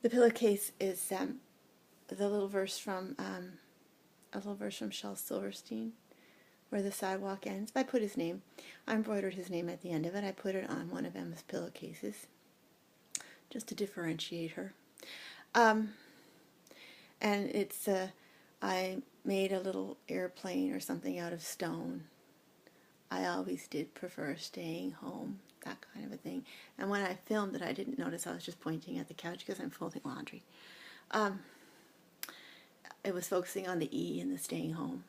The pillowcase is the little verse from Shel Silverstein, Where the Sidewalk Ends. I put his name. I embroidered his name at the end of it. I put it on one of Emma's pillowcases, just to differentiate her. And it's I made a little airplane or something out of stone. I always did prefer staying home, that kind of a thing. And when I filmed it, I didn't notice I was just pointing at the couch because I'm folding laundry. It was focusing on the E in the staying home.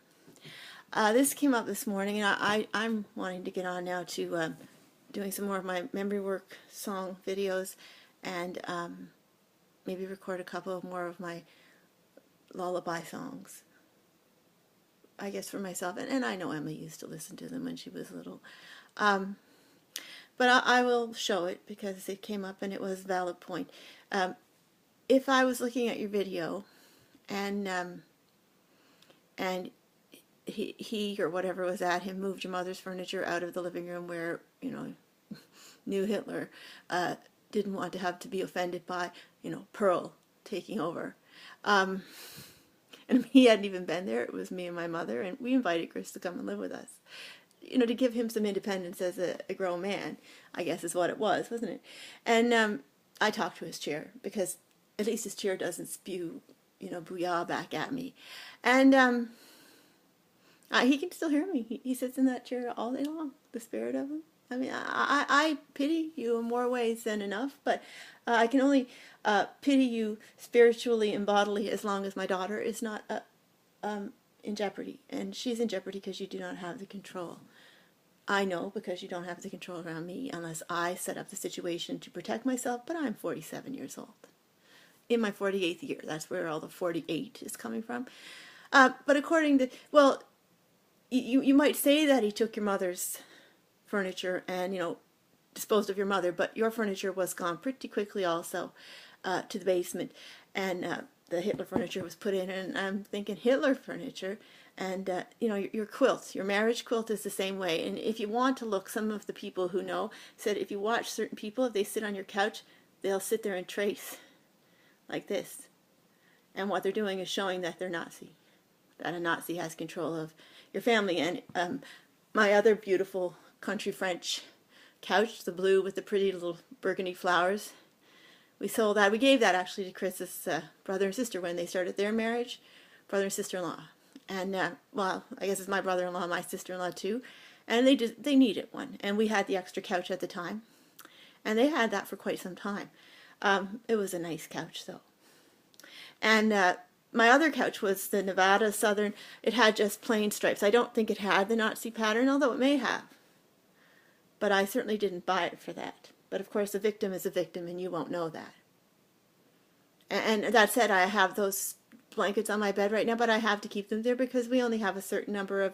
This came up this morning, and I'm wanting to get on now to doing some more of my memory work song videos, and maybe record a couple more of my lullaby songs, I guess, for myself. And I know Emma used to listen to them when she was little. But I will show it because it came up and it was a valid point. If I was looking at your video and he or whatever was at him moved your mother's furniture out of the living room where, you know, knew Hitler, didn't want to have to be offended by, you know, Pearl taking over. And he hadn't even been there. It was me and my mother, and we invited Chris to come and live with us. You know, to give him some independence as a grown man, I guess is what it was, wasn't it? And I talked to his chair, because at least his chair doesn't spew, you know, booyah back at me. And he can still hear me. He sits in that chair all day long, the spirit of him. I mean, I pity you in more ways than enough, but I can only pity you spiritually and bodily as long as my daughter is not in jeopardy. And she's in jeopardy because you do not have the control. I know, because you don't have the control around me unless I set up the situation to protect myself, but I'm 47 years old. In my 48th year. That's where all the 48 is coming from. But according to, well, you might say that he took your mother's furniture and, you know, disposed of your mother, but your furniture was gone pretty quickly also to the basement, and the Hitler furniture was put in. And I'm thinking, Hitler furniture, and you know, your quilt, your marriage quilt is the same way. And if you want to look, some of the people who know said if you watch certain people, if they sit on your couch, they'll sit there and trace like this, and what they're doing is showing that they're Nazi, that a Nazi has control of your family. And my other beautiful country French couch, the blue with the pretty little burgundy flowers, we sold that. We gave that actually to Chris's brother and sister when they started their marriage, brother and sister-in-law. And well, I guess it's my brother-in-law, my sister-in-law too, and they needed one, and we had the extra couch at the time, and they had that for quite some time. It was a nice couch though. And my other couch was the Nevada Southern. It had just plain stripes. I don't think it had the Nazi pattern, although it may have. But I certainly didn't buy it for that. But of course, a victim is a victim, and you won't know that. And that said, I have those blankets on my bed right now, but I have to keep them there because we only have a certain number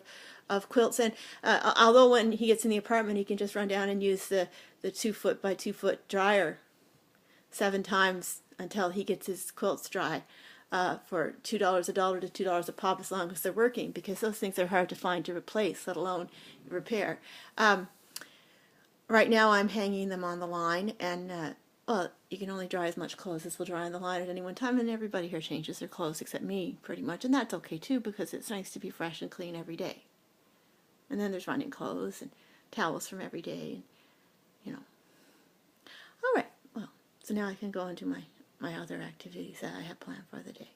of quilts. And although when he gets in the apartment, he can just run down and use the 2-foot by 2-foot dryer 7 times until he gets his quilts dry for $2 a dollar to $2 a pop, as long as they're working, because those things are hard to find to replace, let alone repair. Right now I'm hanging them on the line, and well, you can only dry as much clothes as will dry on the line at any one time, and everybody here changes their clothes except me, pretty much, and that's okay too, because it's nice to be fresh and clean every day. And then there's running clothes and towels from every day, and, you know. All right, well, so now I can go into my other activities that I have planned for the day.